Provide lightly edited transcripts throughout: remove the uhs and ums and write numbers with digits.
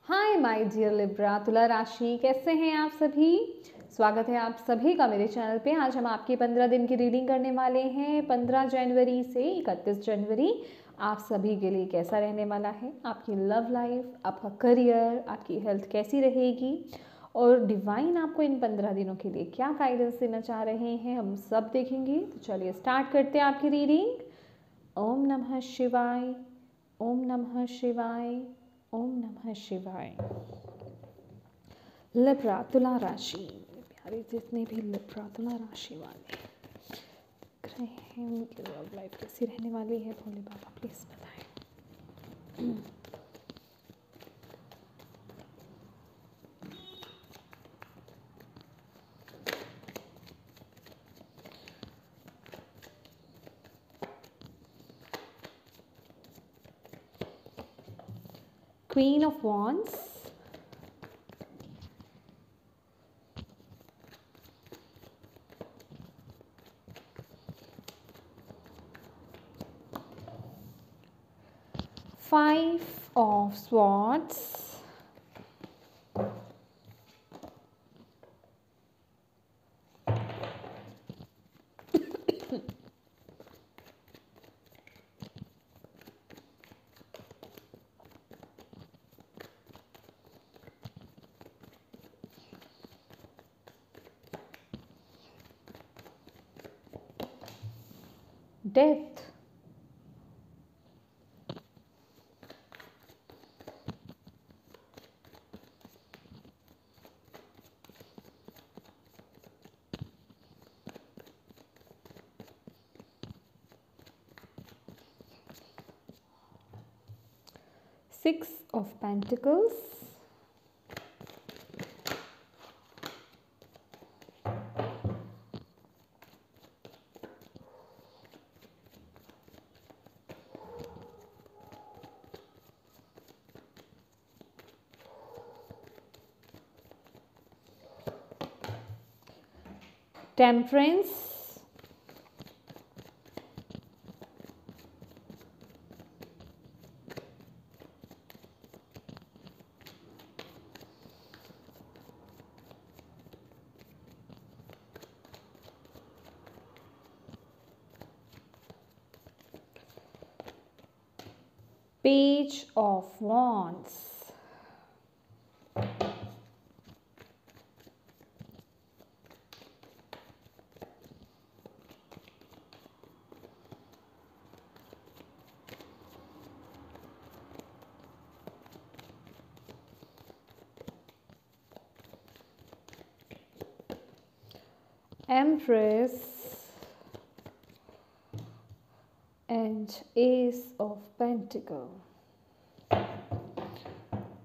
Hi my dear Libra, तुला राशि कैसे हैं आप सभी। स्वागत है आप सभी का मेरे चैनल पे। आज हम आपकी 15 दिन की रीडिंग करने वाले हैं। 15 जनवरी से 31 जनवरी आप सभी के लिए कैसा रहने वाला है, आपकी लव लाइफ, आपका करियर, आपकी हेल्थ कैसी रहेगी और डिवाइन आपको इन 15 दिनों के लिए क्या गाइडेंस देना चाह रहे हैं, हम सब देखेंगे। तो चलिए स्टार्ट करते हैं आपकी रीडिंग। ओम नमः शिवाय, ओम नमः शिवाय, ओम नमः शिवाय। लिब्रा तुला राशि, प्यारे जितने भी लिब्रा तुला राशि वाले ग्रह हैं उनकी लव लाइफ कैसी रहने वाली है, भोले बाबा प्लीज बताएं। Queen of wands, five of swords, death, six of pentacles, temperance, page of wands, Empress and Ace of Pentacle.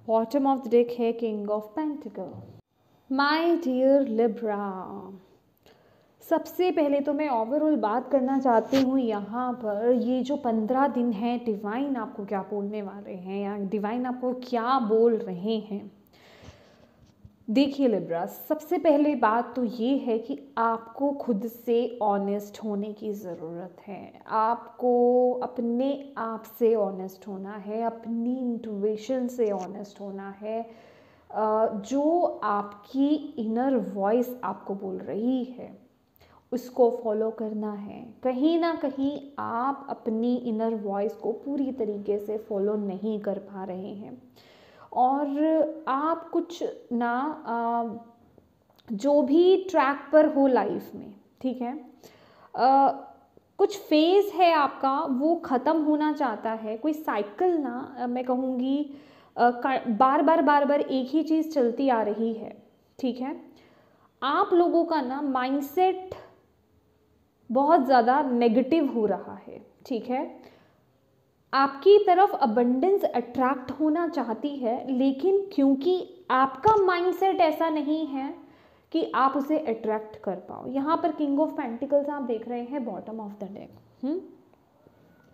Bottom of the deck है King of Pentacle. My dear Libra, सबसे पहले तो मैं ओवरऑल बात करना चाहती हूँ यहाँ पर। ये जो 15 दिन हैं डिवाइन आपको क्या बोलने वाले हैं या डिवाइन आपको क्या बोल रहे हैं। देखिए लिब्रा, सबसे पहले बात तो ये है कि आपको खुद से ऑनेस्ट होने की ज़रूरत है। आपको अपने आप से ऑनेस्ट होना है, अपनी इंट्यूशन से ऑनेस्ट होना है। जो आपकी इनर वॉइस आपको बोल रही है उसको फॉलो करना है। कहीं ना कहीं आप अपनी इनर वॉइस को पूरी तरीके से फॉलो नहीं कर पा रहे हैं और आप कुछ ना जो भी ट्रैक पर हो लाइफ में, ठीक है, कुछ फेज़ है आपका वो ख़त्म होना चाहता है। कोई साइकिल ना मैं कहूँगी बार बार एक ही चीज़ चलती आ रही है, ठीक है। आप लोगों का ना माइंडसेट बहुत ज़्यादा नेगेटिव हो रहा है, ठीक है। आपकी तरफ अबंडेंस अट्रैक्ट होना चाहती है, लेकिन क्योंकि आपका माइंडसेट ऐसा नहीं है कि आप उसे अट्रैक्ट कर पाओ। यहाँ पर किंग ऑफ पेंटिकल्स आप देख रहे हैं बॉटम ऑफ द डेक।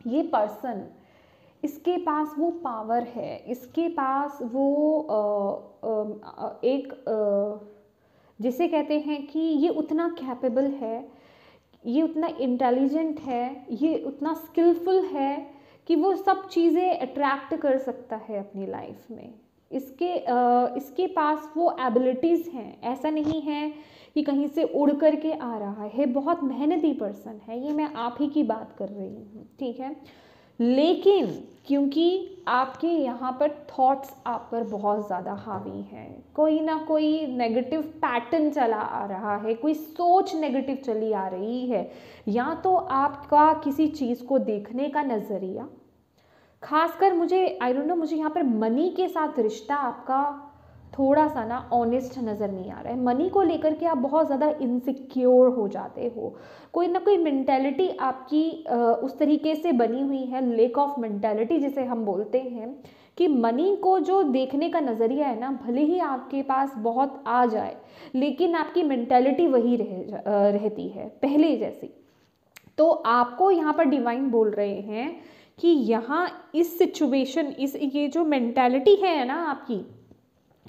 ये पर्सन, इसके पास वो पावर है, इसके पास वो जिसे कहते हैं कि ये उतना कैपेबल है, ये उतना इंटेलिजेंट है, ये उतना स्किलफुल है कि वो सब चीज़ें अट्रैक्ट कर सकता है अपनी लाइफ में। इसके पास वो एबिलिटीज़ हैं, ऐसा नहीं है कि कहीं से उड़ कर के आ रहा है, बहुत मेहनती पर्सन है, ये मैं आप ही की बात कर रही हूँ, ठीक है। लेकिन क्योंकि आपके यहाँ पर थॉट्स आप पर बहुत ज़्यादा हावी हैं, कोई ना कोई नेगेटिव पैटर्न चला आ रहा है, कोई सोच नेगेटिव चली आ रही है, या तो आपका किसी चीज़ को देखने का नज़रिया, खासकर मुझे आई डोंट नो, मुझे यहाँ पर मनी के साथ रिश्ता आपका थोड़ा सा ना ऑनेस्ट नज़र नहीं आ रहा है। मनी को लेकर के आप बहुत ज़्यादा इनसिक्योर हो जाते हो, कोई ना कोई मेंटेलिटी आपकी उस तरीके से बनी हुई है, लेक ऑफ मेंटेलिटी जिसे हम बोलते हैं, कि मनी को जो देखने का नज़रिया है ना, भले ही आपके पास बहुत आ जाए लेकिन आपकी मेंटेलिटी वही रहती है पहले जैसी। तो आपको यहाँ पर डिवाइन बोल रहे हैं कि यहाँ इस सिचुएशन, इस ये जो मेंटालिटी है ना आपकी,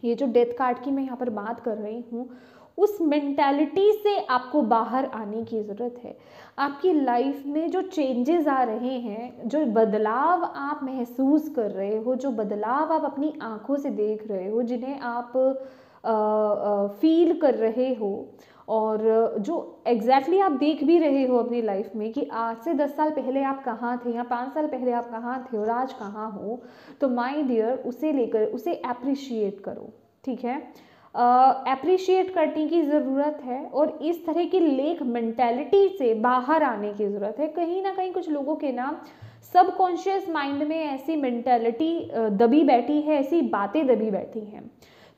ये जो डेथ कार्ड की मैं यहाँ पर बात कर रही हूँ, उस मेंटालिटी से आपको बाहर आने की ज़रूरत है। आपकी लाइफ में जो चेंजेस आ रहे हैं, जो बदलाव आप महसूस कर रहे हो, जो बदलाव आप अपनी आँखों से देख रहे हो, जिन्हें आप फील कर रहे हो, और जो एग्जैक्टली आप देख भी रहे हो अपनी लाइफ में कि आज से 10 साल पहले आप कहाँ थे या 5 साल पहले आप कहाँ थे और आज कहाँ हो, तो माय डियर उसे लेकर उसे अप्रिशिएट करो, ठीक है। अप्रिशिएट करने की ज़रूरत है और इस तरह की लेक मेंटालिटी से बाहर आने की ज़रूरत है। कहीं ना कहीं कुछ लोगों के ना सबकॉन्शियस माइंड में ऐसी मेंटालिटी दबी बैठी है, ऐसी बातें दबी बैठी हैं।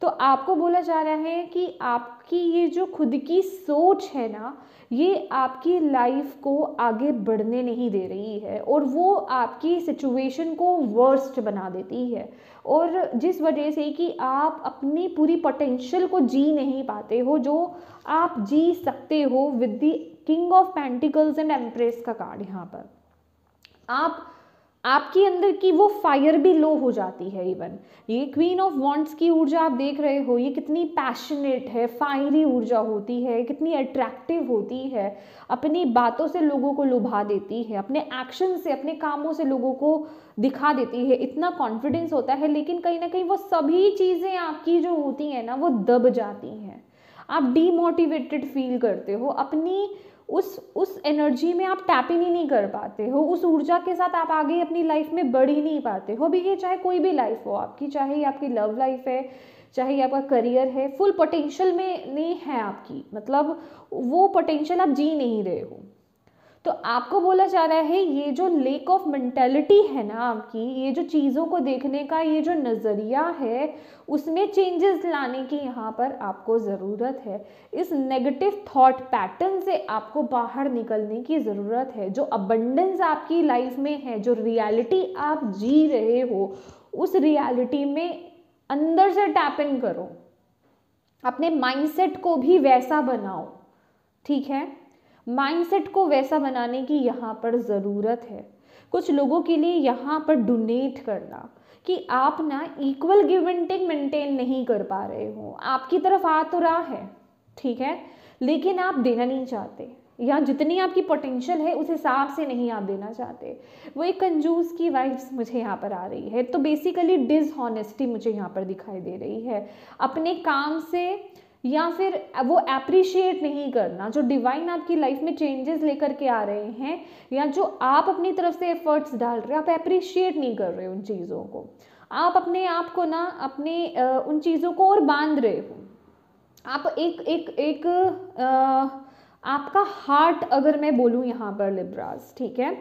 तो आपको बोला जा रहा है कि आपकी ये जो खुद की सोच है ना, ये आपकी लाइफ को आगे बढ़ने नहीं दे रही है और वो आपकी सिचुएशन को वर्स्ट बना देती है, और जिस वजह से कि आप अपनी पूरी पोटेंशियल को जी नहीं पाते हो जो आप जी सकते हो with the king of pentacles and empress का कार्ड। यहाँ पर आपके अंदर की वो फायर भी लो हो जाती है। इवन ये क्वीन ऑफ वॉन्ड्स की ऊर्जा आप देख रहे हो, ये कितनी पैशनेट है, फायरी ऊर्जा होती है, कितनी अट्रैक्टिव होती है, अपनी बातों से लोगों को लुभा देती है, अपने एक्शन से, अपने कामों से लोगों को दिखा देती है, इतना कॉन्फिडेंस होता है। लेकिन कहीं ना कहीं वो सभी चीज़ें आपकी जो होती हैं ना, वो दब जाती हैं, आप डीमोटिवेटेड फील करते हो, अपनी उस एनर्जी में आप टैप इन ही नहीं कर पाते हो, उस ऊर्जा के साथ आप आगे अपनी लाइफ में बढ़ ही नहीं पाते हो। भी ये चाहे कोई भी लाइफ हो आपकी, चाहे ये आपकी लव लाइफ है, चाहे ये आपका करियर है, फुल पोटेंशियल में नहीं है आपकी, मतलब वो पोटेंशियल आप जी नहीं रहे हो। तो आपको बोला जा रहा है ये जो लेक ऑफ मेंटालिटी है ना आपकी, ये जो चीज़ों को देखने का ये जो नज़रिया है, उसमें चेंजेस लाने की यहाँ पर आपको ज़रूरत है। इस नेगेटिव थॉट पैटर्न से आपको बाहर निकलने की ज़रूरत है। जो अबंडेंस आपकी लाइफ में है, जो रियलिटी आप जी रहे हो, उस रियलिटी में अंदर से टैप इन करो, अपने माइंडसेट को भी वैसा बनाओ, ठीक है। माइंडसेट को वैसा बनाने की यहाँ पर ज़रूरत है। कुछ लोगों के लिए यहाँ पर डोनेट करना, कि आप ना equal give and take maintain नहीं कर पा रहे हो, आपकी तरफ आ तो रहा है, ठीक है, लेकिन आप देना नहीं चाहते, या जितनी आपकी पोटेंशियल है उस हिसाब से नहीं आप देना चाहते। वो एक कंजूस की वाइब्स मुझे यहाँ पर आ रही है। तो बेसिकली डिसऑनेस्टी मुझे यहाँ पर दिखाई दे रही है, अपने काम से, या फिर वो अप्रिशिएट नहीं करना जो डिवाइन आपकी लाइफ में चेंजेस लेकर के आ रहे हैं, या जो आप अपनी तरफ से एफर्ट्स डाल रहे हो, आप अप्रिशिएट नहीं कर रहे हो उन चीज़ों को, आप अपने आप को ना अपने उन चीज़ों को और बांध रहे हो। आप एक आपका हार्ट, अगर मैं बोलूँ यहाँ पर लिब्रास, ठीक है,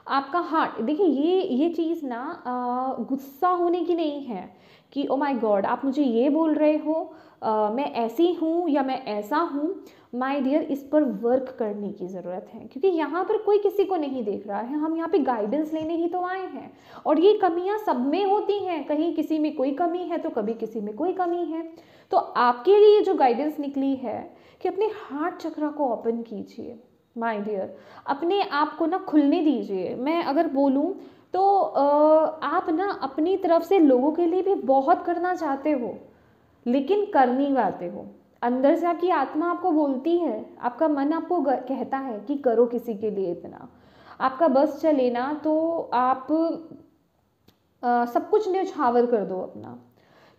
आपका हार्ट, देखिए ये चीज़ ना गुस्सा होने की नहीं है कि ओ माय गॉड आप मुझे ये बोल रहे हो, मैं ऐसी हूँ या मैं ऐसा हूँ। माय डियर, इस पर वर्क करने की ज़रूरत है, क्योंकि यहाँ पर कोई किसी को नहीं देख रहा है, हम यहाँ पे गाइडेंस लेने ही तो आए हैं, और ये कमियाँ सब में होती हैं, कहीं किसी में कोई कमी है तो कभी किसी में कोई कमी है। तो आपके लिए जो गाइडेंस निकली है कि अपने हार्ट चक्र को ओपन कीजिए माय डियर, अपने आप को ना खुलने दीजिए। मैं अगर बोलूँ तो आप ना अपनी तरफ से लोगों के लिए भी बहुत करना चाहते हो, लेकिन कर नहीं पाते हो। अंदर से आपकी आत्मा आपको बोलती है, आपका मन आपको कहता है कि करो किसी के लिए इतना, आपका बस चले ना तो आप सब कुछ न्यौछावर कर दो अपना,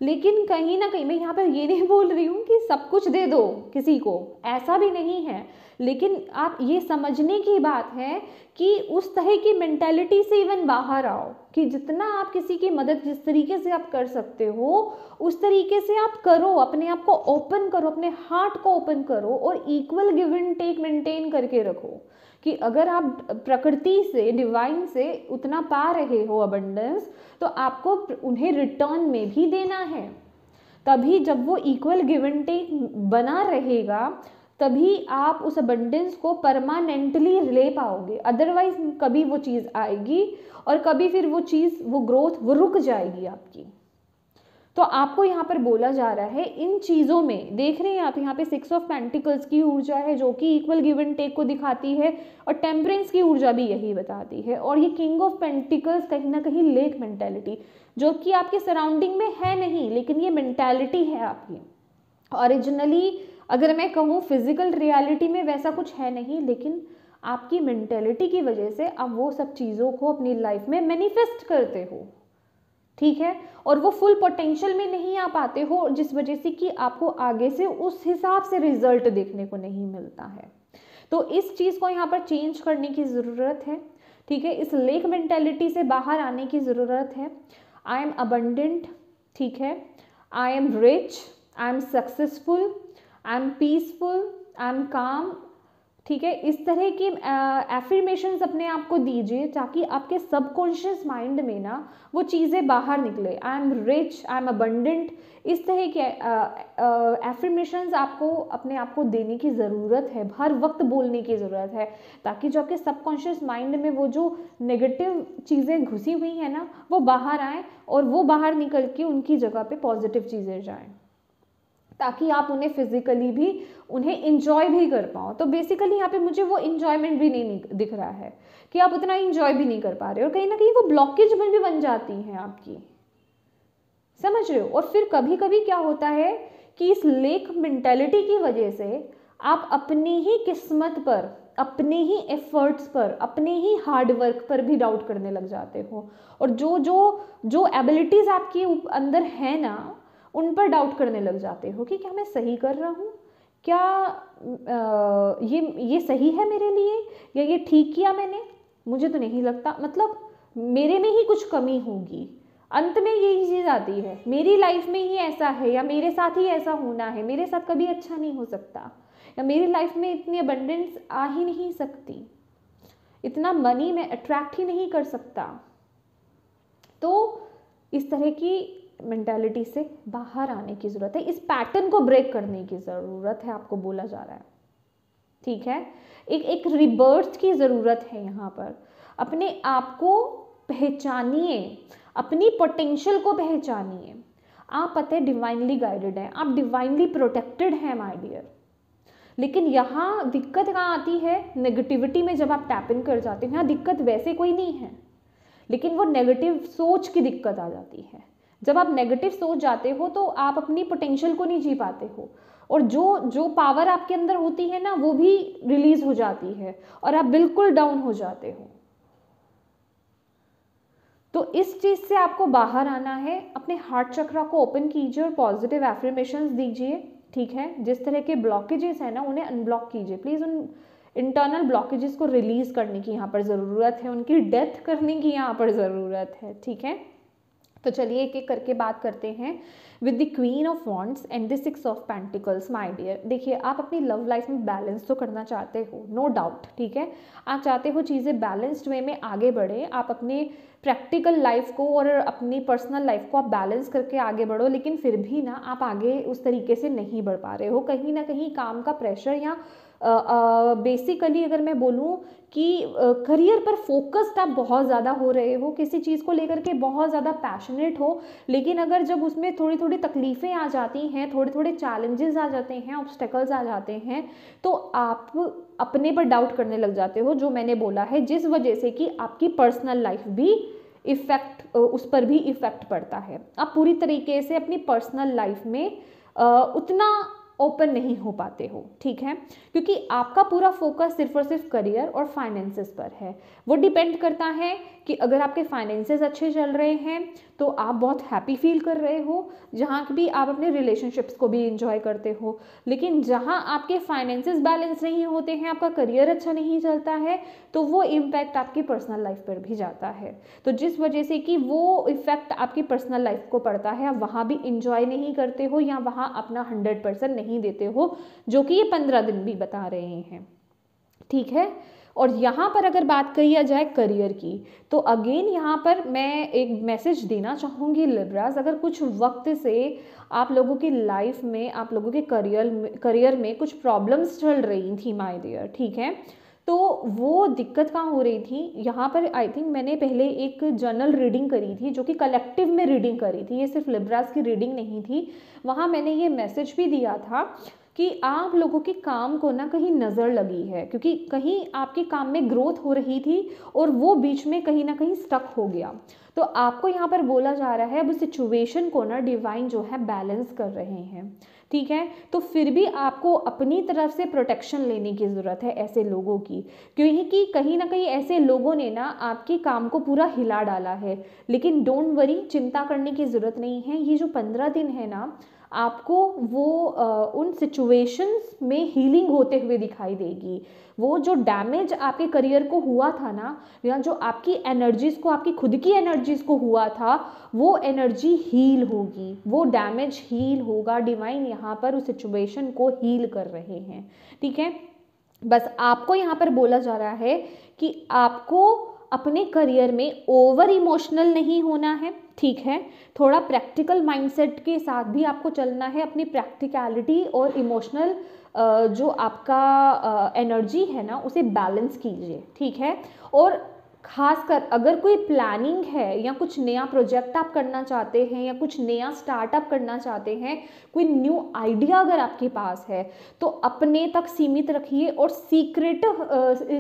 लेकिन कहीं ना कहीं मैं यहाँ पर ये नहीं बोल रही हूँ कि सब कुछ दे दो किसी को, ऐसा भी नहीं है, लेकिन आप ये समझने की बात है कि उस तरह की मेंटालिटी से इवन बाहर आओ कि जितना आप किसी की मदद जिस तरीके से आप कर सकते हो उस तरीके से आप करो, अपने आप को ओपन करो, अपने हार्ट को ओपन करो और equal give and take maintain करके रखो कि अगर आप प्रकृति से, डिवाइन से उतना पा रहे हो अबंडेंस, तो आपको उन्हें रिटर्न में भी देना है। तभी जब वो इक्वल गिव एंड टेक बना रहेगा तभी आप उस अबंडेंस को परमानेंटली ले पाओगे, अदरवाइज कभी वो चीज़ आएगी और कभी फिर वो चीज़, वो ग्रोथ वो रुक जाएगी आपकी। तो आपको यहाँ पर बोला जा रहा है इन चीज़ों में, देख रहे हैं आप यहाँ पे 6 ऑफ पेंटिकल्स की ऊर्जा है जो कि इक्वल गिव एंड टेक को दिखाती है और टेम्परेंस की ऊर्जा भी यही बताती है, और ये किंग ऑफ पेंटिकल्स कहीं ना कहीं लेक मेंटेलिटी जो कि आपके सराउंडिंग में है नहीं, लेकिन ये मेंटेलिटी है आपकी। ओरिजिनली अगर मैं कहूँ फिजिकल रियलिटी में वैसा कुछ है नहीं, लेकिन आपकी मेंटेलिटी की वजह से आप वो सब चीज़ों को अपनी लाइफ में मैनिफेस्ट करते हो, ठीक है, और वो फुल पोटेंशियल में नहीं आ पाते हो जिस वजह से कि आपको आगे से उस हिसाब से रिजल्ट देखने को नहीं मिलता है। तो इस चीज़ को यहाँ पर चेंज करने की ज़रूरत है, ठीक है, इस लेक मेंटेलिटी से बाहर आने की ज़रूरत है। आई एम अबंडेंट, ठीक है, I am rich, I am successful, I am peaceful, I am काम, ठीक है, इस तरह की एफर्मेशंस अपने आप को दीजिए ताकि आपके सबकॉन्शियस माइंड में ना वो चीज़ें बाहर निकले। I am rich, I am abundant, इस तरह के एफर्मेशंस आपको अपने आप को देने की ज़रूरत है, हर वक्त बोलने की ज़रूरत है, ताकि जो आपके सबकॉन्शियस माइंड में वो जो नेगेटिव चीज़ें घुसी हुई हैं ना वो बाहर आएँ और वो बाहर निकल के उनकी जगह पे पॉजिटिव चीज़ें जाएँ, ताकि आप उन्हें फिजिकली भी उन्हें इंजॉय भी कर पाओ। तो बेसिकली यहाँ पे मुझे वो इंजॉयमेंट भी नहीं दिख रहा है कि आप उतना इंजॉय भी नहीं कर पा रहे हो, और कहीं ना कहीं वो ब्लॉकेज में भी बन जाती हैं आपकी, समझ रहे हो। और फिर कभी कभी क्या होता है कि इस लेक मेंटेलिटी की वजह से आप अपनी ही किस्मत पर, अपने ही एफर्ट्स पर, अपने ही हार्ड वर्क पर भी डाउट करने लग जाते हो, और जो जो जो एबिलिटीज आपके अंदर है ना उन पर डाउट करने लग जाते हो कि क्या मैं सही कर रहा हूँ, क्या ये सही है मेरे लिए, या ये ठीक किया मैंने, मुझे तो नहीं लगता, मतलब मेरे में ही कुछ कमी होगी। अंत में यही चीज़ आती है, मेरी लाइफ में ही ऐसा है, या मेरे साथ ही ऐसा होना है, मेरे साथ कभी अच्छा नहीं हो सकता, या मेरी लाइफ में इतनी अबंडेंस आ ही नहीं सकती, इतना मनी मैं अट्रैक्ट ही नहीं कर सकता। तो इस तरह की मेंटालिटी से बाहर आने की ज़रूरत है, इस पैटर्न को ब्रेक करने की ज़रूरत है, आपको बोला जा रहा है, ठीक है। एक रिबर्थ की ज़रूरत है यहाँ पर। अपने आप को पहचानिए, अपनी पोटेंशियल को पहचानिए। आप पता है डिवाइनली गाइडेड हैं, आप डिवाइनली प्रोटेक्टेड हैं माय डियर, लेकिन यहाँ दिक्कत कहाँ आती है, नेगेटिविटी में जब आप टैप इन कर जाते हैं। यहाँ दिक्कत वैसे कोई नहीं है, लेकिन वो नेगेटिव सोच की दिक्कत आ जाती है। जब आप नेगेटिव सोच जाते हो तो आप अपनी पोटेंशियल को नहीं जी पाते हो, और जो पावर आपके अंदर होती है ना वो भी रिलीज हो जाती है और आप बिल्कुल डाउन हो जाते हो। तो इस चीज से आपको बाहर आना है, अपने हार्ट चक्रा को ओपन कीजिए और पॉजिटिव एफर्मेशंस दीजिए, ठीक है। जिस तरह के ब्लॉकेजेस है ना उन्हें अनब्लॉक कीजिए प्लीज, उन इंटरनल ब्लॉकेजेस को रिलीज करने की यहाँ पर ज़रूरत है, उनकी डेथ करने की यहाँ पर ज़रूरत है, ठीक है। तो चलिए एक एक करके बात करते हैं with the queen of wands and the 6 of pentacles. My dear, देखिए आप अपनी लव लाइफ में बैलेंस तो करना चाहते हो, नो डाउट, ठीक है। आप चाहते हो चीज़ें बैलेंस्ड वे में आगे बढ़े, आप अपने प्रैक्टिकल लाइफ को और अपनी पर्सनल लाइफ को आप बैलेंस करके आगे बढ़ो, लेकिन फिर भी ना आप आगे उस तरीके से नहीं बढ़ पा रहे हो। कहीं ना कहीं काम का प्रेशर या बेसिकली अगर मैं बोलूँ कि करियर पर फोकस्ड आप बहुत ज़्यादा हो रहे हो, किसी चीज़ को लेकर के बहुत ज़्यादा पैशनेट हो, लेकिन अगर जब उसमें थोड़ी थोड़ी तकलीफ़ें आ जाती हैं, थोड़े थोड़े चैलेंजेस आ जाते हैं, ऑब्स्टेकल्स आ जाते हैं, तो आप अपने पर डाउट करने लग जाते हो, जो मैंने बोला है, जिस वजह से कि आपकी पर्सनल लाइफ भी उस पर भी इफ़ेक्ट पड़ता है। आप पूरी तरीके से अपनी पर्सनल लाइफ में उतना ओपन नहीं हो पाते हो, ठीक है, क्योंकि आपका पूरा फोकस सिर्फ और सिर्फ करियर और फाइनेंसेस पर है। वो डिपेंड करता है कि अगर आपके फाइनेंसेस अच्छे चल रहे हैं तो आप बहुत हैप्पी फील कर रहे हो, जहाँ भी आप अपने रिलेशनशिप्स को भी इंजॉय करते हो। लेकिन जहाँ आपके फाइनेंसेस बैलेंस नहीं होते हैं, आपका करियर अच्छा नहीं चलता है, तो वो इम्पैक्ट आपकी पर्सनल लाइफ पर भी जाता है। तो जिस वजह से कि वो इफ़ेक्ट आपकी पर्सनल लाइफ को पड़ता है, आप वहाँ भी इंजॉय नहीं करते हो या वहाँ अपना 100% नहीं देते हो, जो कि ये 15 दिन भी बता रहे हैं, ठीक है। और यहाँ पर अगर बात किया जाए करियर की, तो अगेन यहाँ पर मैं एक मैसेज देना चाहूँगी लिब्रास, अगर कुछ वक्त से आप लोगों की लाइफ में, आप लोगों के करियर में कुछ प्रॉब्लम्स चल रही थी माय डियर, ठीक है, तो वो दिक्कत कहाँ हो रही थी, यहाँ पर आई थिंक मैंने पहले एक जर्नल रीडिंग करी थी, जो कि कलेक्टिव में रीडिंग करी थी, ये सिर्फ लिब्रास की रीडिंग नहीं थी। वहाँ मैंने ये मैसेज भी दिया था कि आप लोगों के काम को ना कहीं नज़र लगी है, क्योंकि कहीं आपके काम में ग्रोथ हो रही थी और वो बीच में कहीं ना कहीं स्टक हो गया। तो आपको यहाँ पर बोला जा रहा है अब उस सिचुएशन को ना डिवाइन जो है बैलेंस कर रहे हैं, ठीक है। तो फिर भी आपको अपनी तरफ से प्रोटेक्शन लेने की ज़रूरत है ऐसे लोगों की, क्योंकि कहीं ना कहीं ऐसे लोगों ने ना आपके काम को पूरा हिला डाला है। लेकिन डोंट वरी, चिंता करने की ज़रूरत नहीं है। ये जो 15 दिन है ना, आपको वो उन सिचुएशंस में हीलिंग होते हुए दिखाई देगी। वो जो डैमेज आपके करियर को हुआ था ना, या जो आपकी एनर्जीज़ को, आपकी खुद की एनर्जीज़ को हुआ था, वो एनर्जी हील होगी, वो डैमेज हील होगा। डिवाइन यहाँ पर उस सिचुएशन को हील कर रहे हैं, ठीक है। बस आपको यहाँ पर बोला जा रहा है कि आपको अपने करियर में ओवर इमोशनल नहीं होना है, ठीक है। थोड़ा प्रैक्टिकल माइंडसेट के साथ भी आपको चलना है। अपनी प्रैक्टिकलिटी और इमोशनल जो आपका एनर्जी है ना, उसे बैलेंस कीजिए, ठीक है। और खासकर अगर कोई प्लानिंग है या कुछ नया प्रोजेक्ट आप करना चाहते हैं या कुछ नया स्टार्टअप करना चाहते हैं, कोई न्यू आइडिया अगर आपके पास है, तो अपने तक सीमित रखिए और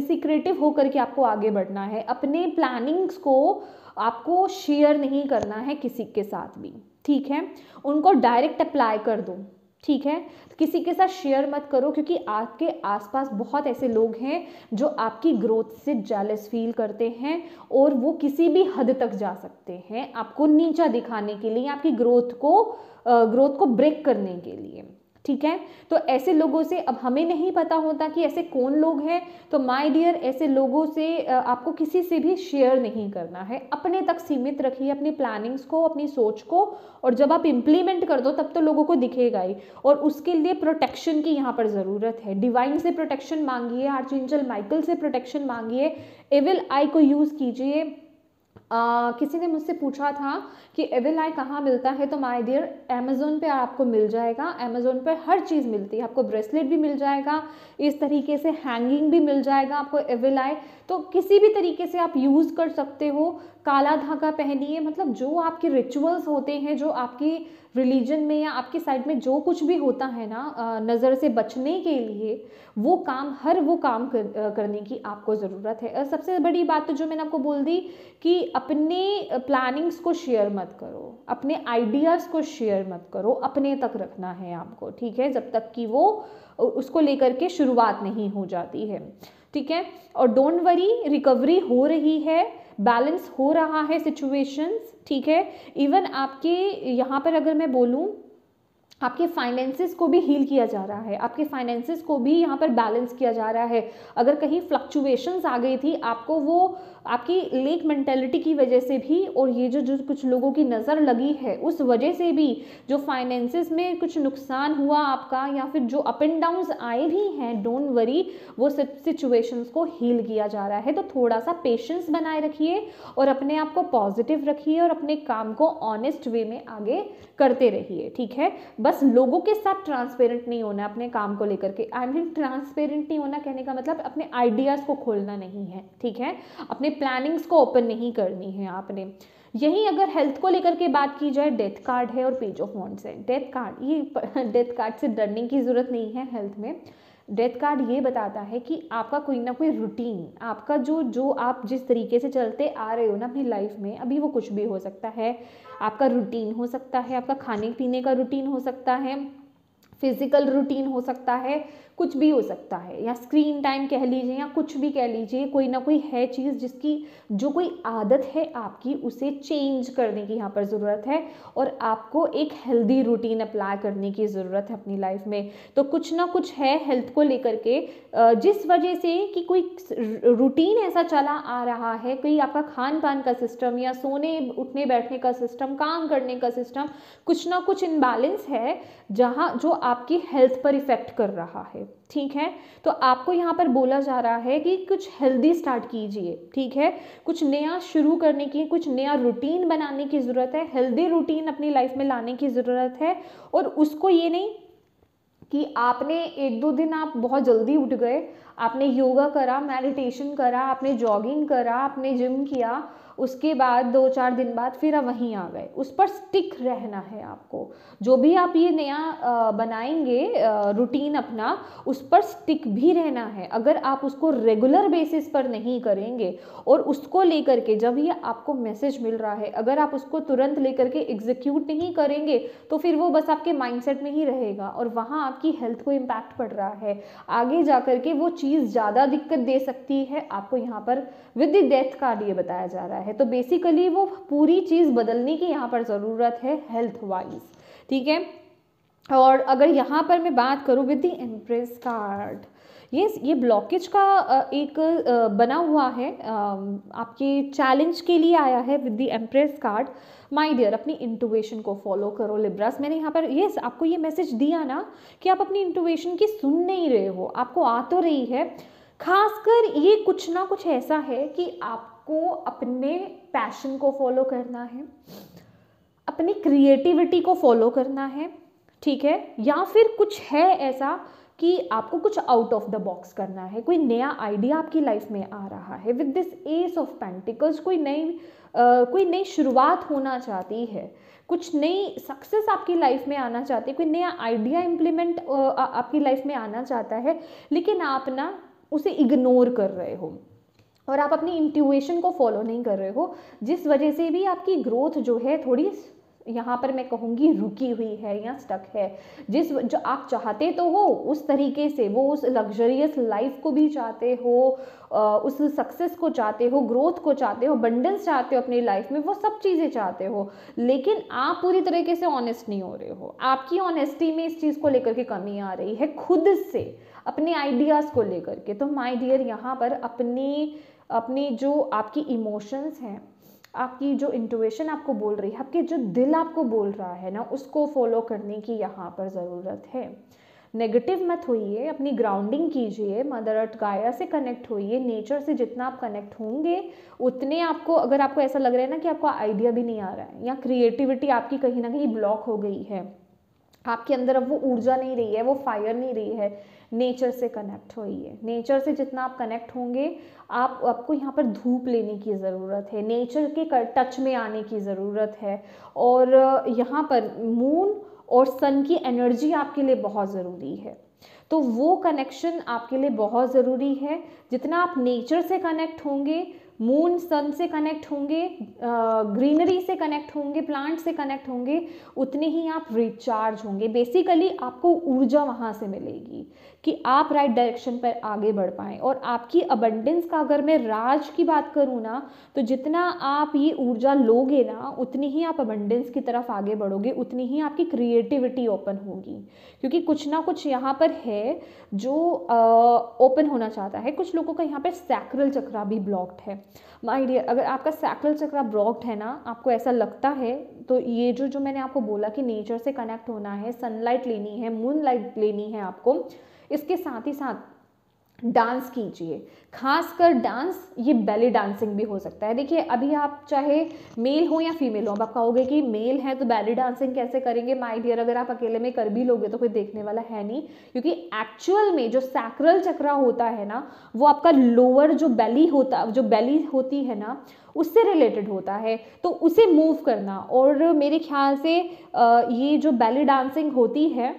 सीक्रेटिव होकर के आपको आगे बढ़ना है। अपने प्लानिंग्स को आपको शेयर नहीं करना है किसी के साथ भी, ठीक है। उनको डायरेक्ट अप्लाई कर दो, ठीक है। किसी के साथ शेयर मत करो, क्योंकि आपके आसपास बहुत ऐसे लोग हैं जो आपकी ग्रोथ से जेलस फील करते हैं और वो किसी भी हद तक जा सकते हैं आपको नीचा दिखाने के लिए, आपकी ग्रोथ को ब्रेक करने के लिए, ठीक है। तो ऐसे लोगों से, अब हमें नहीं पता होता कि ऐसे कौन लोग हैं, तो माय डियर ऐसे लोगों से आपको किसी से भी शेयर नहीं करना है। अपने तक सीमित रखिए अपनी प्लानिंग्स को, अपनी सोच को, और जब आप इम्प्लीमेंट कर दो तब तो लोगों को दिखेगा ही। और उसके लिए प्रोटेक्शन की यहाँ पर ज़रूरत है। डिवाइन से प्रोटेक्शन मांगिए, आर्चएंजल माइकल से प्रोटेक्शन मांगिए, एविल आई को यूज़ कीजिए। किसी ने मुझसे पूछा था कि एविल आई कहाँ मिलता है, तो माय डियर अमेज़ोन पे आपको मिल जाएगा। अमेज़ोन पे हर चीज़ मिलती है, आपको ब्रेसलेट भी मिल जाएगा, इस तरीके से हैंगिंग भी मिल जाएगा आपको एविल आई। तो किसी भी तरीके से आप यूज़ कर सकते हो। काला धागा पहनिए, मतलब जो आपके रिचुअल्स होते हैं, जो आपकी रिलीजन में या आपकी साइड में जो कुछ भी होता है ना, नज़र से बचने के लिए, वो काम करने की आपको ज़रूरत है। और सबसे बड़ी बात तो जो मैंने आपको बोल दी कि अपने प्लानिंग्स को शेयर मत करो, अपने आइडियाज़ को शेयर मत करो, अपने तक रखना है आपको, ठीक है, जब तक कि वो उसको लेकर के शुरुआत नहीं हो जाती है, ठीक है। और डोंट वरी, रिकवरी हो रही है, बैलेंस हो रहा है सिचुएशंस, ठीक है। इवन आपके यहाँ पर अगर मैं बोलूँ, आपके फाइनेंसेस को भी हील किया जा रहा है, आपके फाइनेंसेस को भी यहाँ पर बैलेंस किया जा रहा है। अगर कहीं फ्लक्चुएशंस आ गई थी आपको, वो आपकी लेक मेंटेलिटी की वजह से भी, और ये जो कुछ लोगों की नज़र लगी है उस वजह से भी, जो फाइनेंसेस में कुछ नुकसान हुआ आपका, या फिर जो अप एंड डाउन्स आए भी हैं, डोंट वरी, वो सिचुएशंस को हील किया जा रहा है। तो थोड़ा सा पेशेंस बनाए रखिए और अपने आप को पॉजिटिव रखिए और अपने काम को ऑनेस्ट वे में आगे करते रहिए, ठीक है। बस लोगों के साथ ट्रांसपेरेंट नहीं होना अपने काम को लेकर के। आई मीन ट्रांसपेरेंट नहीं होना कहने का मतलब अपने आइडियाज़ को खोलना नहीं है, ठीक है। अपने प्लानिंग्स को ओपन नहीं करनी है आपने। यही अगर हेल्थ को लेकर के बात की जाए, डेथ कार्ड है और पेज ऑफ वॉन्ड्स है। डेथ कार्ड, ये डेथ कार्ड से डरने की ज़रूरत नहीं है हेल्थ में। डेथ कार्ड ये बताता है कि आपका कोई ना कोई रूटीन, आपका जो आप जिस तरीके से चलते आ रहे हो ना अपनी लाइफ में, अभी वो कुछ भी हो सकता है। आपका रूटीन हो सकता है, आपका खाने पीने का रूटीन हो सकता है, फिजिकल रूटीन हो सकता है, कुछ भी हो सकता है, या स्क्रीन टाइम कह लीजिए, या कुछ भी कह लीजिए, कोई ना कोई है चीज़ जिसकी जो कोई आदत है आपकी, उसे चेंज करने की यहाँ पर ज़रूरत है और आपको एक हेल्दी रूटीन अप्लाई करने की ज़रूरत है अपनी लाइफ में। तो कुछ ना कुछ है हेल्थ को लेकर के, जिस वजह से कि कोई रूटीन ऐसा चला आ रहा है, कोई आपका खान पान का सिस्टम या सोने उठने बैठने का सिस्टम, काम करने का सिस्टम, कुछ ना कुछ इनबैलेंस है जहाँ जो आपकी हेल्थ पर इफेक्ट कर रहा है। ठीक है, तो आपको यहाँ पर बोला जा रहा है कि कुछ हेल्दी स्टार्ट कीजिए। ठीक है, कुछ नया शुरू करने की, कुछ नया रूटीन बनाने की ज़रूरत है, हेल्दी रूटीन अपनी लाइफ में लाने की ज़रूरत है। और उसको ये नहीं कि आपने 1-2 दिन आप बहुत जल्दी उठ गए, आपने योगा करा, मेडिटेशन करा, आपने जॉगिंग करा, आपने जिम किया, उसके बाद 2-4 दिन बाद फिर आप वहीं आ गए। उस पर स्टिक रहना है आपको। जो भी आप ये नया बनाएंगे रूटीन अपना, उस पर स्टिक भी रहना है। अगर आप उसको रेगुलर बेसिस पर नहीं करेंगे और उसको लेकर के जब ये आपको मैसेज मिल रहा है, अगर आप उसको तुरंत लेकर के एग्जीक्यूट नहीं करेंगे तो फिर वो बस आपके माइंडसेट में ही रहेगा और वहाँ आपकी हेल्थ को इम्पैक्ट पड़ रहा है। आगे जा करके वो चीज़ ज़्यादा दिक्कत दे सकती है आपको। यहाँ पर विद द डेथ कार्ड ये बताया जा रहा है। तो बेसिकली वो पूरी चीज़ बदलने की यहाँ पर ज़रूरत है हेल्थ वाइज। ठीक है, और अगर यहाँ पर मैं बात करूँ विद द एम्प्रेस कार्ड, ये ब्लॉकेज का एक बना हुआ है, आपके चैलेंज के लिए आया है with the empress card. My dear, अपनी इंट्यूशन को फॉलो करो लिब्रास। मैंने यहाँ पर ये आपको ये मैसेज दिया ना कि आप अपनी इंट्यूशन की सुन नहीं रहे हो, आपको आ तो रही है। खासकर ये कुछ ना कुछ ऐसा है कि आपको अपने पैशन को फॉलो करना है, अपनी क्रिएटिविटी को फॉलो करना है। ठीक है, या फिर कुछ है ऐसा कि आपको कुछ आउट ऑफ द बॉक्स करना है, कोई नया आइडिया आपकी लाइफ में आ रहा है with this S of pentacles. कोई नई शुरुआत होना चाहती है, कुछ नई सक्सेस आपकी लाइफ में आना चाहती है, कोई नया आइडिया इम्प्लीमेंट आपकी लाइफ में आना चाहता है, लेकिन आप ना उसे इग्नोर कर रहे हो और आप अपनी इंट्यूशन को फॉलो नहीं कर रहे हो, जिस वजह से भी आपकी ग्रोथ जो है थोड़ी यहाँ पर मैं कहूँगी रुकी हुई है या स्टक है। जो आप चाहते तो हो उस तरीके से, वो उस लग्जरियस लाइफ को भी चाहते हो, उस सक्सेस को चाहते हो, ग्रोथ को चाहते हो, बंडल्स चाहते हो अपनी लाइफ में, वो सब चीज़ें चाहते हो, लेकिन आप पूरी तरीके से ऑनेस्ट नहीं हो रहे हो। आपकी ऑनेस्टी में इस चीज़ को लेकर के कमी आ रही है खुद से, अपने आइडियाज़ को लेकर के। तो माय डियर, यहाँ पर अपनी जो आपकी इमोशंस हैं, आपकी जो इंट्यूशन आपको बोल रही है, आपके जो दिल आपको बोल रहा है ना, उसको फॉलो करने की यहाँ पर ज़रूरत है। नेगेटिव मत होइए, अपनी ग्राउंडिंग कीजिए, मदर अर्थ गाया से कनेक्ट होइए। नेचर से जितना आप कनेक्ट होंगे उतने आपको, अगर आपको ऐसा लग रहा है ना कि आपको आइडिया भी नहीं आ रहा है या क्रिएटिविटी आपकी कहीं ना कहीं ब्लॉक हो गई है, आपके अंदर अब वो ऊर्जा नहीं रही है, वो फायर नहीं रही है, नेचर से कनेक्ट होइए। नेचर से जितना आप कनेक्ट होंगे, आपको यहाँ पर धूप लेने की ज़रूरत है, नेचर के टच में आने की ज़रूरत है। और यहाँ पर मून और सन की एनर्जी आपके लिए बहुत ज़रूरी है, तो वो कनेक्शन आपके लिए बहुत ज़रूरी है। जितना आप नेचर से कनेक्ट होंगे, मून सन से कनेक्ट होंगे, ग्रीनरी से कनेक्ट होंगे, प्लांट से कनेक्ट होंगे, उतने ही आप रिचार्ज होंगे। बेसिकली आपको ऊर्जा वहाँ से मिलेगी कि आप राइट डायरेक्शन पर आगे बढ़ पाएँ। और आपकी अबंडेंस का अगर मैं राज की बात करूँ ना, तो जितना आप ये ऊर्जा लोगे ना, उतनी ही आप अबंडेंस की तरफ आगे बढ़ोगे, उतनी ही आपकी क्रिएटिविटी ओपन होगी। क्योंकि कुछ ना कुछ यहाँ पर है जो ओपन होना चाहता है। कुछ लोगों का यहाँ पर सैक्रल चक्रा भी ब्लॉक्ड है। माय डियर, अगर आपका सैक्रल चक्रा ब्लॉक्ड है ना, आपको ऐसा लगता है, तो ये जो मैंने आपको बोला कि नेचर से कनेक्ट होना है, सनलाइट लेनी है, मून लाइट लेनी है आपको, इसके साथ ही साथ डांस कीजिए। खासकर डांस, ये बेली डांसिंग भी हो सकता है। देखिए, अभी आप चाहे मेल हो या फीमेल हो, आप कहोगे कि मेल है तो बेली डांसिंग कैसे करेंगे। माय डियर, अगर आप अकेले में कर भी लोगे तो कोई देखने वाला है नहीं, क्योंकि एक्चुअल में जो सैक्रल चक्रा होता है ना, वो आपका लोअर जो बेली होती है ना, उससे रिलेटेड होता है। तो उसे मूव करना, और मेरे ख्याल से ये जो बेली डांसिंग होती है,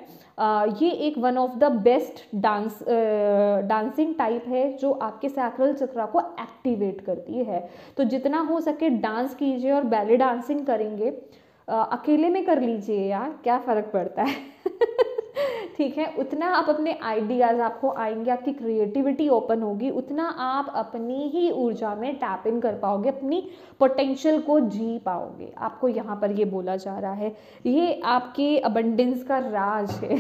ये एक one of the best dancing type है जो आपके सैक्रल चक्रा को एक्टिवेट करती है। तो जितना हो सके डांस कीजिए और बैले डांसिंग करेंगे। अकेले में कर लीजिए यार, क्या फ़र्क पड़ता है ठीक है, उतना आप अपने आइडियाज़ आपको आएंगे, आपकी क्रिएटिविटी ओपन होगी, उतना आप अपनी ही ऊर्जा में टैप इन कर पाओगे, अपनी पोटेंशियल को जी पाओगे। आपको यहाँ पर ये बोला जा रहा है, ये आपके अबंडेंस का राज है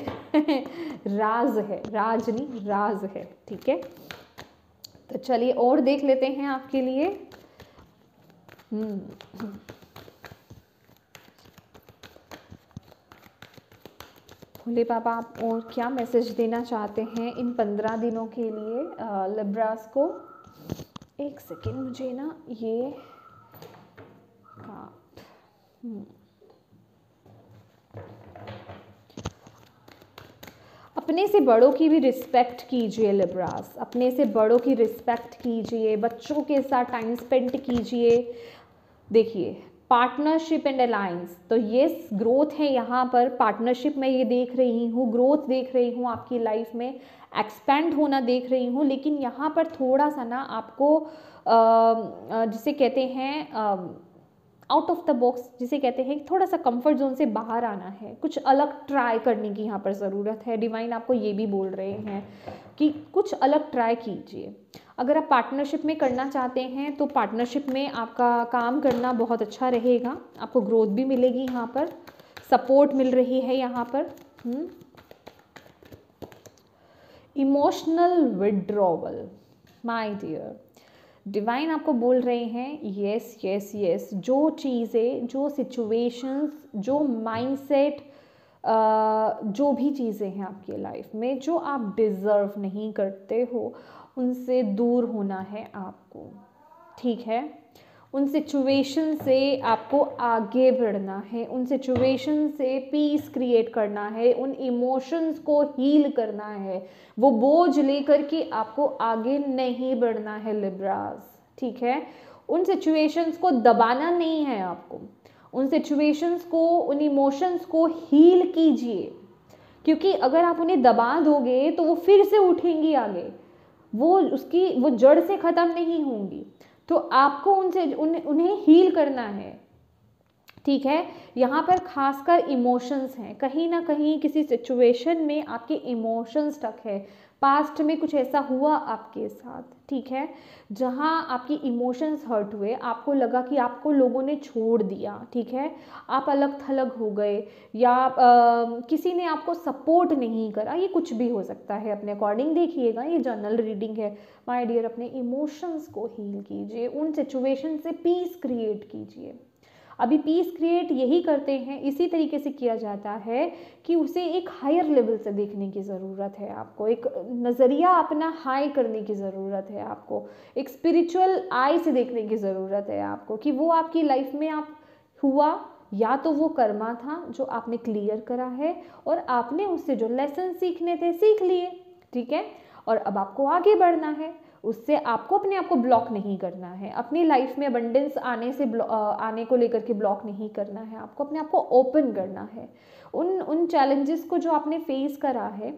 राज है, राज नहीं राज है, ठीक है। तो चलिए और देख लेते हैं आपके लिए। भोले बाबा आप और क्या मैसेज देना चाहते हैं इन 15 दिनों के लिए लिब्रास को। एक सेकेंड, मुझे ना ये अपने से बड़ों की भी रिस्पेक्ट कीजिए लिब्रास, अपने से बड़ों की रिस्पेक्ट कीजिए, बच्चों के साथ टाइम स्पेंड कीजिए। देखिए पार्टनरशिप एंड अलायंस, तो ये ग्रोथ है यहाँ पर, पार्टनरशिप में ये देख रही हूँ, ग्रोथ देख रही हूँ, आपकी लाइफ में एक्सपेंड होना देख रही हूँ। लेकिन यहाँ पर थोड़ा सा ना आपको जिसे कहते हैं आउट ऑफ द बॉक्स, जिसे कहते हैं थोड़ा सा कंफर्ट जोन से बाहर आना है, कुछ अलग ट्राई करने की यहाँ पर ज़रूरत है। डिवाइन आपको ये भी बोल रहे हैं कि कुछ अलग ट्राई कीजिए। अगर आप पार्टनरशिप में करना चाहते हैं तो पार्टनरशिप में आपका काम करना बहुत अच्छा रहेगा, आपको ग्रोथ भी मिलेगी, यहाँ पर सपोर्ट मिल रही है यहाँ पर। Emotional withdrawal my dear, divine आपको बोल रहे हैं यस यस यस, जो चीज़ें, जो सिचुएशंस, जो माइंडसेट, जो भी चीज़ें हैं आपकी लाइफ में जो आप डिज़र्व नहीं करते हो, उनसे दूर होना है आपको, ठीक है। उन सिचुएशन से आपको आगे बढ़ना है, उन सिचुएशन से पीस क्रिएट करना है, उन इमोशंस को हील करना है, वो बोझ लेकर के आपको आगे नहीं बढ़ना है लिब्रास, ठीक है। उन सिचुएशंस को दबाना नहीं है आपको, उन सिचुएशंस को, उन इमोशंस को हील कीजिए, क्योंकि अगर आप उन्हें दबा दोगे तो वो फिर से उठेंगी आगे, वो जड़ से ख़त्म नहीं होंगी। तो आपको उन्हें हील करना है, ठीक है। यहाँ पर खासकर इमोशंस हैं, कहीं ना कहीं किसी सिचुएशन में आपके इमोशंस स्टक है, पास्ट में कुछ ऐसा हुआ आपके साथ, ठीक है, जहाँ आपकी इमोशंस हर्ट हुए, आपको लगा कि आपको लोगों ने छोड़ दिया, ठीक है, आप अलग थलग हो गए, या किसी ने आपको सपोर्ट नहीं करा, ये कुछ भी हो सकता है, अपने अकॉर्डिंग देखिएगा, ये जर्नल रीडिंग है माय डियर। अपने इमोशंस को हील कीजिए, उन सिचुएशन से पीस क्रिएट कीजिए। अभी पीस क्रिएट यही करते हैं, इसी तरीके से किया जाता है कि उसे एक हायर लेवल से देखने की ज़रूरत है आपको, एक नज़रिया अपना हाई करने की ज़रूरत है आपको, एक स्पिरिचुअल आई से देखने की ज़रूरत है आपको, कि वो आपकी लाइफ में आप हुआ, या तो वो कर्मा था जो आपने क्लियर करा है और आपने उससे जो लेसन सीखने थे सीख लिए, ठीक है, और अब आपको आगे बढ़ना है, उससे आपको अपने आप को ब्लॉक नहीं करना है, अपनी लाइफ में अबंडेंस आने को लेकर के ब्लॉक नहीं करना है, आपको अपने आप को ओपन करना है। उन चैलेंजेस को जो आपने फेस करा है,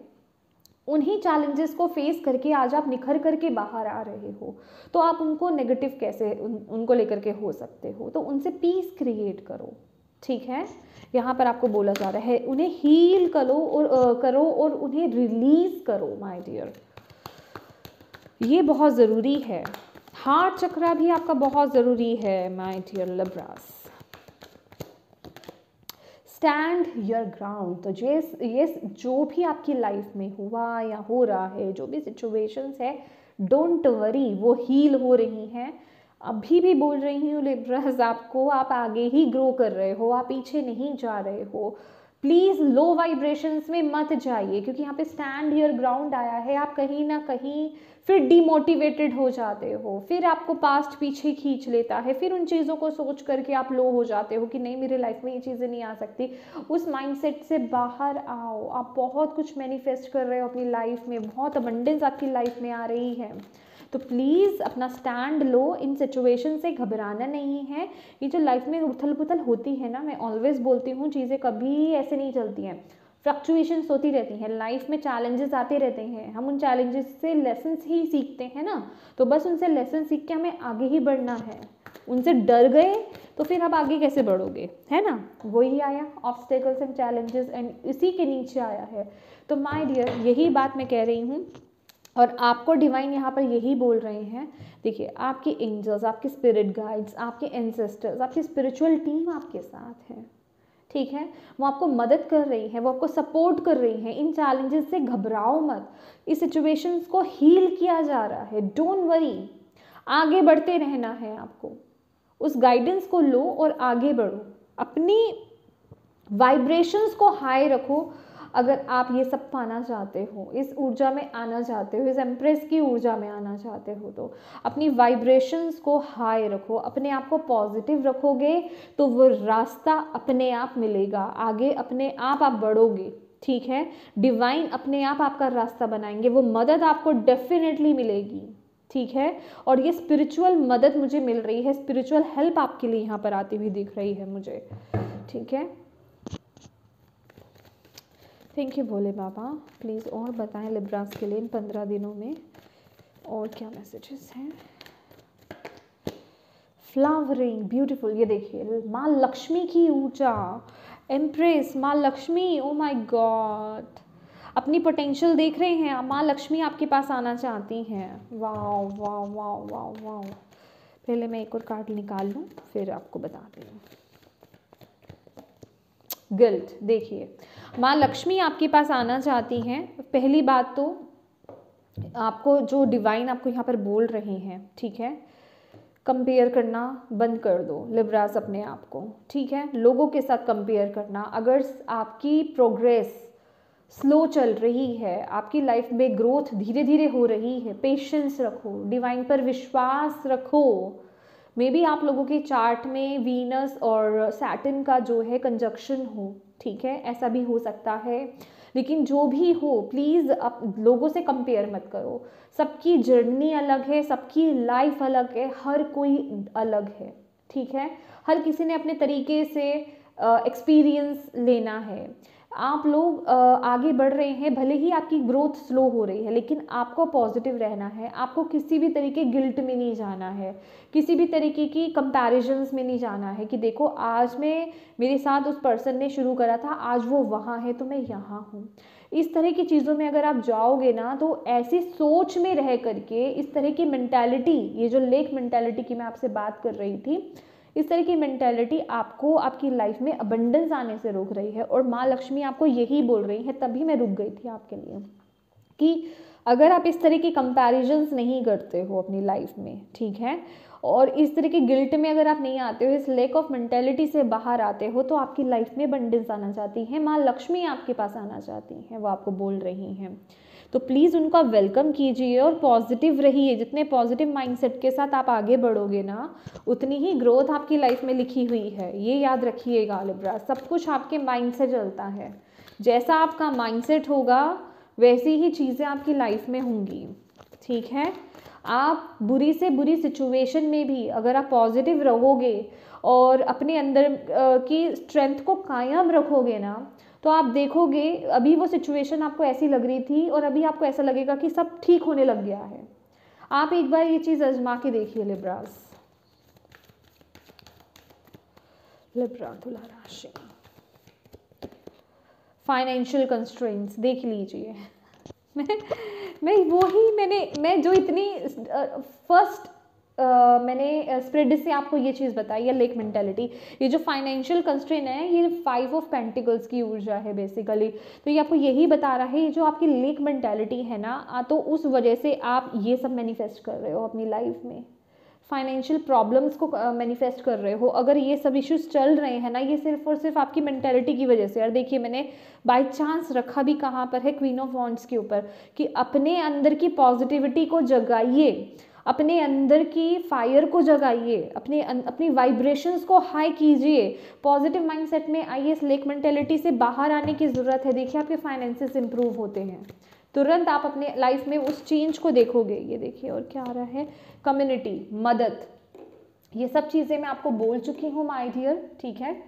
उन्हीं चैलेंजेस को फेस करके आज आप निखर करके बाहर आ रहे हो, तो आप उनको नेगेटिव कैसे उनको लेकर के हो सकते हो, तो उनसे पीस क्रिएट करो, ठीक है। यहाँ पर आपको बोला जा रहा है उन्हें हील करो और उन्हें रिलीज करो माय डियर, ये बहुत ज़रूरी है। हार्ट चक्रा भी आपका बहुत ज़रूरी है my dear Libras. Stand your ground, तो ये जो भी आपकी लाइफ में हुआ या हो रहा है, जो भी सिचुएशंस है, डोंट वरी, वो हील हो रही हैं। अभी भी बोल रही हूँ लिब्रास आपको, आप आगे ही ग्रो कर रहे हो, आप पीछे नहीं जा रहे हो। प्लीज़ लो वाइब्रेशंस में मत जाइए, क्योंकि यहाँ पे स्टैंड योर ग्राउंड आया है, आप कहीं ना कहीं फिर डिमोटिवेटेड हो जाते हो, फिर आपको पास्ट पीछे खींच लेता है, फिर उन चीज़ों को सोच करके आप लो हो जाते हो कि नहीं मेरे लाइफ में ये चीज़ें नहीं आ सकती। उस माइंडसेट से बाहर आओ, आप बहुत कुछ मैनिफेस्ट कर रहे हो अपनी लाइफ में, बहुत अबंडेंस आपकी लाइफ में आ रही है, तो प्लीज़ अपना स्टैंड लो, इन सिचुएशन से घबराना नहीं है। ये जो लाइफ में उथल पुथल होती है ना, मैं ऑलवेज बोलती हूँ चीज़ें कभी ऐसे नहीं चलती हैं, फ्लक्चुएशंस होती रहती हैं लाइफ में, चैलेंजेस आते रहते हैं, हम उन चैलेंजेस से लेसन्स ही सीखते हैं ना, तो बस उनसे लेसन सीख के हमें आगे ही बढ़ना है। उनसे डर गए तो फिर आप आगे कैसे बढ़ोगे, है ना। वही आया ऑब्स्टेकल्स एंड चैलेंजेस एंड इसी के नीचे आया है। तो माय डियर यही बात मैं कह रही हूँ और आपको डिवाइन यहाँ पर यही बोल रहे हैं। देखिए आपके एंजल्स, आपके स्पिरिट गाइड्स, आपके एंसेस्टर्स, आपकी स्पिरिचुअल टीम आपके साथ है, ठीक है। वो आपको मदद कर रही है, वो आपको सपोर्ट कर रही है। इन चैलेंजेस से घबराओ मत, इस सिचुएशंस को हील किया जा रहा है, डोंट वरी। आगे बढ़ते रहना है आपको, उस गाइडेंस को लो और आगे बढ़ो, अपनी वाइब्रेशंस को हाई रखो। अगर आप ये सब पाना चाहते हो, इस ऊर्जा में आना चाहते हो, इस एम्प्रेस की ऊर्जा में आना चाहते हो, तो अपनी वाइब्रेशंस को हाई रखो, अपने आप को पॉजिटिव रखोगे तो वो रास्ता अपने आप मिलेगा, आगे अपने आप बढ़ोगे, ठीक है। डिवाइन अपने आप आपका रास्ता बनाएंगे, वो मदद आपको डेफिनेटली मिलेगी, ठीक है। और ये स्पिरिचुअल मदद मुझे मिल रही है, स्पिरिचुअल हेल्प आपके लिए यहाँ पर आती हुई दिख रही है मुझे, ठीक है। Thank you Bhole Baba. Please और बताएं लिब्रास के लिए इन 15 दिनों में और क्या मैसेजेस हैं। फ्लावरिंग ब्यूटीफुल, ये देखिए माँ लक्ष्मी की ऊर्जा, एम्प्रेस माँ लक्ष्मी, ओ माय गॉड, अपनी पोटेंशियल देख रहे हैं, माँ लक्ष्मी आपके पास आना चाहती हैं। Wow wow wow wow wow. पहले मैं एक और कार्ड निकाल लूँ फिर आपको बताती हूँ। गिल्ट, देखिए माँ लक्ष्मी आपके पास आना चाहती हैं। पहली बात तो आपको जो डिवाइन आपको यहाँ पर बोल रहे हैं, ठीक है, कंपेयर करना बंद कर दो लिब्रास अपने आप को, ठीक है। लोगों के साथ कंपेयर करना, अगर आपकी प्रोग्रेस स्लो चल रही है, आपकी लाइफ में ग्रोथ धीरे धीरे हो रही है, पेशेंस रखो, डिवाइन पर विश्वास रखो। मे बी आप लोगों के चार्ट में वीनस और सैटर्न का जो है कंजक्शन हो, ठीक है, ऐसा भी हो सकता है। लेकिन जो भी हो प्लीज़ आप लोगों से कंपेयर मत करो, सबकी जर्नी अलग है, सबकी लाइफ अलग है, हर कोई अलग है, ठीक है। हर किसी ने अपने तरीके से एक्सपीरियंस लेना है। आप लोग आगे बढ़ रहे हैं, भले ही आपकी ग्रोथ स्लो हो रही है, लेकिन आपको पॉजिटिव रहना है, आपको किसी भी तरीके गिल्ट में नहीं जाना है, किसी भी तरीके की कंपैरिजंस में नहीं जाना है कि देखो आज मैं, मेरे साथ उस पर्सन ने शुरू करा था, आज वो वहाँ है तो मैं यहाँ हूँ। इस तरह की चीज़ों में अगर आप जाओगे ना तो ऐसी सोच में रह करके, इस तरह की मेंटालिटी, ये जो लेक मेंटालिटी की मैं आपसे बात कर रही थी, इस तरह की मेंटालिटी आपको आपकी लाइफ में अबंडेंस आने से रोक रही है। और माँ लक्ष्मी आपको यही बोल रही है, तभी मैं रुक गई थी आपके लिए, कि अगर आप इस तरह की कंपैरिजंस नहीं करते हो अपनी लाइफ में, ठीक है, और इस तरह के गिल्ट में अगर आप नहीं आते हो, इस लेक ऑफ मेंटेलिटी से बाहर आते हो, तो आपकी लाइफ में अबंडेंस आना चाहती है, माँ लक्ष्मी आपके पास आना चाहती हैं, वो आपको बोल रही हैं। तो प्लीज़ उनका वेलकम कीजिए और पॉजिटिव रहिए। जितने पॉजिटिव माइंडसेट के साथ आप आगे बढ़ोगे ना, उतनी ही ग्रोथ आपकी लाइफ में लिखी हुई है, ये याद रखिएगा लिब्रा। सब कुछ आपके माइंड से चलता है, जैसा आपका माइंडसेट होगा वैसी ही चीज़ें आपकी लाइफ में होंगी, ठीक है। आप बुरी से बुरी सिचुएशन में भी अगर आप पॉजिटिव रहोगे और अपने अंदर की स्ट्रेंथ को कायम रखोगे ना, तो आप देखोगे अभी वो सिचुएशन आपको ऐसी लग रही थी और अभी आपको ऐसा लगेगा कि सब ठीक होने लग गया है। आप एक बार ये चीज़ आजमा के देखिए लिब्रास। लिब्रा तुला राशि, फाइनेंशियल कंस्ट्रेंट्स देख लीजिए। मैं जो इतनी फर्स्ट मैंने स्प्रेड से आपको ये चीज़ बताई है, लेक मेंटालिटी, ये जो फाइनेंशियल कंस्ट्रेंट है, ये 5 ऑफ पेंटिकल्स की ऊर्जा है बेसिकली। तो ये आपको यही बता रहा है, ये जो आपकी लेक मेंटालिटी है ना, तो उस वजह से आप ये सब मैनिफेस्ट कर रहे हो अपनी लाइफ में, फाइनेंशियल प्रॉब्लम्स को मैनिफेस्ट कर रहे हो। अगर ये सब इश्यूज चल रहे हैं ना, ये सिर्फ और सिर्फ आपकी मेंटालिटी की वजह से। और देखिए मैंने बाय चांस रखा भी कहाँ पर है, क्वीन ऑफ वॉन्ड्स के ऊपर, कि अपने अंदर की पॉजिटिविटी को जगाइए, अपने अंदर की फायर को जगाइए, अपनी वाइब्रेशंस को हाई कीजिए, पॉजिटिव माइंडसेट में आइए। इस लेक मेंटालिटी से बाहर आने की ज़रूरत है। देखिए आपके फाइनेंसेस इंप्रूव होते हैं, तुरंत आप अपने लाइफ में उस चेंज को देखोगे। ये देखिए और क्या आ रहा है, कम्युनिटी, मदद, ये सब चीज़ें मैं आपको बोल चुकी हूँ माय डियर, ठीक है,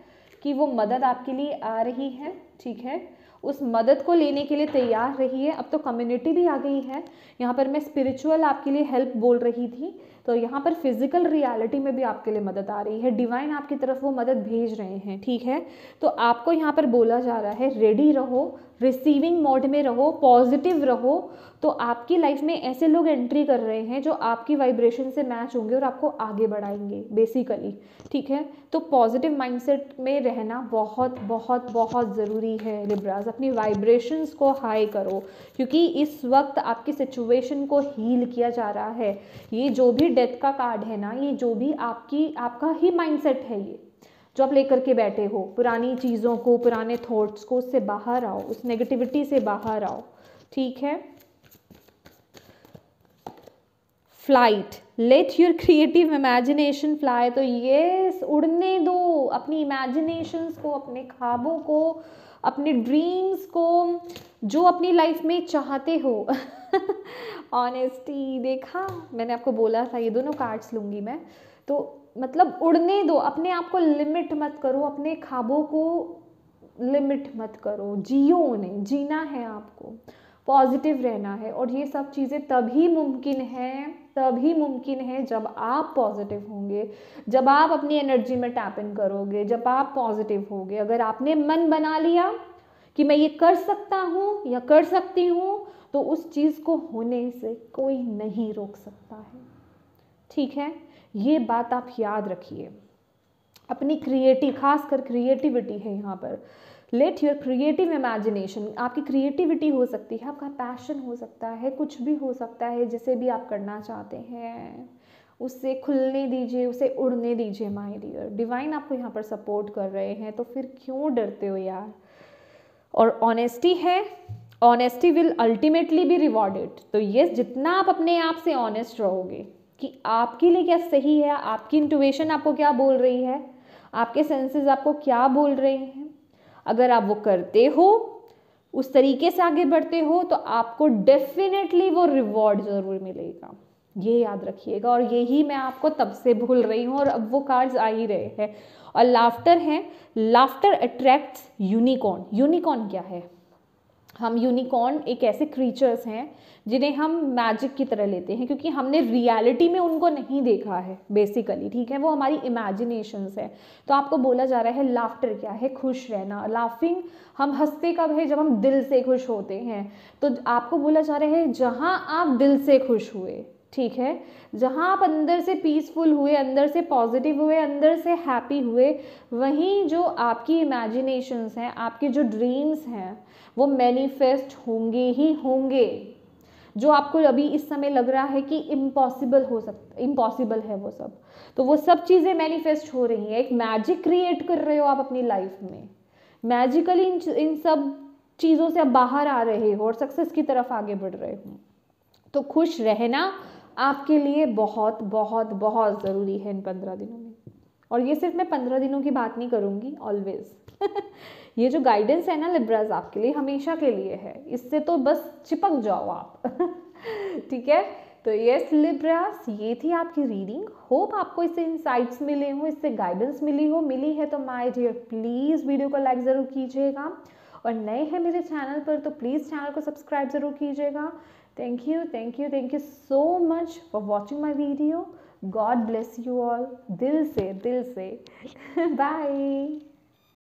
कि वो मदद आपके लिए आ रही है, ठीक है। उस मदद को लेने के लिए तैयार रहिए। अब तो कम्युनिटी भी आ गई है यहाँ पर। मैं स्पिरिचुअल आपके लिए हेल्प बोल रही थी, तो यहाँ पर फिजिकल रियलिटी में भी आपके लिए मदद आ रही है, डिवाइन आपकी तरफ वो मदद भेज रहे हैं, ठीक है। तो आपको यहाँ पर बोला जा रहा है रेडी रहो, रिसीविंग मोड में रहो, पॉजिटिव रहो। तो आपकी लाइफ में ऐसे लोग एंट्री कर रहे हैं जो आपकी वाइब्रेशन से मैच होंगे और आपको आगे बढ़ाएंगे बेसिकली, ठीक है। तो पॉजिटिव माइंडसेट में रहना बहुत बहुत बहुत ज़रूरी है लिब्रास। अपनी वाइब्रेशंस को हाई करो, क्योंकि इस वक्त आपकी सिचुएशन को हील किया जा रहा है। ये जो भी डेथ का कार्ड है ना, ये जो भी आपका ही माइंडसेट है, ये जो आप लेकर के बैठे हो पुरानी चीज़ों को, पुराने थॉट्स को, उससे बाहर आओ, उस नेगेटिविटी से बाहर आओ, ठीक है। Flight, let your creative imagination fly. तो ये उड़ने दो अपनी इमेजिनेशंस को, अपने ख्वाबों को, अपने ड्रीम्स को, जो अपनी लाइफ में चाहते हो। ऑनेस्टी, देखा मैंने आपको बोला था ये दोनों कार्ड्स लूँगी मैं। तो मतलब उड़ने दो, अपने आप को लिमिट मत करो, अपने ख्वाबों को लिमिट मत करो, जियो उन्हें, जीना है आपको, पॉजिटिव रहना है। और ये सब चीज़ें तभी मुमकिन है जब आप पॉजिटिव होंगे, जब आप अपनी एनर्जी में टैप इन करोगे, जब आप पॉजिटिव होगे। अगर आपने मन बना लिया कि मैं ये कर सकता हूँ या कर सकती हूँ, तो उस चीज़ को होने से कोई नहीं रोक सकता है, ठीक है। ये बात आप याद रखिए। अपनी खासकर क्रिएटिविटी है यहाँ पर, लेट योर क्रिएटिव इमेजिनेशन। आपकी क्रिएटिविटी हो सकती है, आपका पैशन हो सकता है, कुछ भी हो सकता है, जिसे भी आप करना चाहते हैं उससे खुलने दीजिए, उसे उड़ने दीजिए माय डियर। डिवाइन आपको यहाँ पर सपोर्ट कर रहे हैं, तो फिर क्यों डरते हो यार। और ऑनेस्टी है, honesty will ultimately be rewarded. तो ये जितना आप अपने आप से ऑनेस्ट रहोगे कि आपके लिए क्या सही है, आपकी इंट्यूशन आपको क्या बोल रही है, आपके सेंसेस आपको क्या बोल रहे हैं, अगर आप वो करते हो, उस तरीके से आगे बढ़ते हो, तो आपको डेफिनेटली वो रिवॉर्ड ज़रूर मिलेगा, ये याद रखिएगा। और यही मैं आपको तब से भूल रही हूँ और अब वो कार्ड्स आ ही रहे हैं। और लाफ्टर है, लाफ्टर अट्रैक्ट्स यूनिकॉर्न। यूनिकॉर्न क्या है? हम यूनिकॉर्न एक ऐसे क्रीचर्स हैं जिन्हें हम मैजिक की तरह लेते हैं, क्योंकि हमने रियलिटी में उनको नहीं देखा है बेसिकली, ठीक है। वो हमारी इमेजिनेशंस है। तो आपको बोला जा रहा है लाफ्टर क्या है? खुश रहना। लाफिंग, हम हंसते कब है? जब हम दिल से खुश होते हैं। तो आपको बोला जा रहा है जहाँ आप दिल से खुश हुए, ठीक है, जहाँ आप अंदर से पीसफुल हुए, अंदर से पॉजिटिव हुए, अंदर से हैप्पी हुए, वहीं जो आपकी इमेजिनेशंस हैं, आपके जो ड्रीम्स हैं, वो मैनिफेस्ट होंगे ही होंगे। जो आपको अभी इस समय लग रहा है कि इम्पॉसिबल है वो सब, तो वो सब चीज़ें मैनिफेस्ट हो रही हैं। एक मैजिक क्रिएट कर रहे हो आप अपनी लाइफ में, मैजिकली इन सब चीज़ों से आप बाहर आ रहे हो और सक्सेस की तरफ आगे बढ़ रहे हो। तो खुश रहना आपके लिए बहुत बहुत बहुत ज़रूरी है इन 15 दिनों में। और ये सिर्फ मैं 15 दिनों की बात नहीं करूँगी, ऑलवेज। ये जो गाइडेंस है ना लिब्रास, आपके लिए हमेशा के लिए है, इससे तो बस चिपक जाओ आप। ठीक है। तो यस लिब्रास, ये थी आपकी रीडिंग। होप आपको इससे इंसाइट्स मिले हो, इससे गाइडेंस मिली है तो माय डियर प्लीज़ वीडियो को लाइक ज़रूर कीजिएगा, और नए हैं मेरे चैनल पर तो प्लीज़ चैनल को सब्सक्राइब ज़रूर कीजिएगा। Thank you so much for watching my video. God bless you all, दिल से बाय।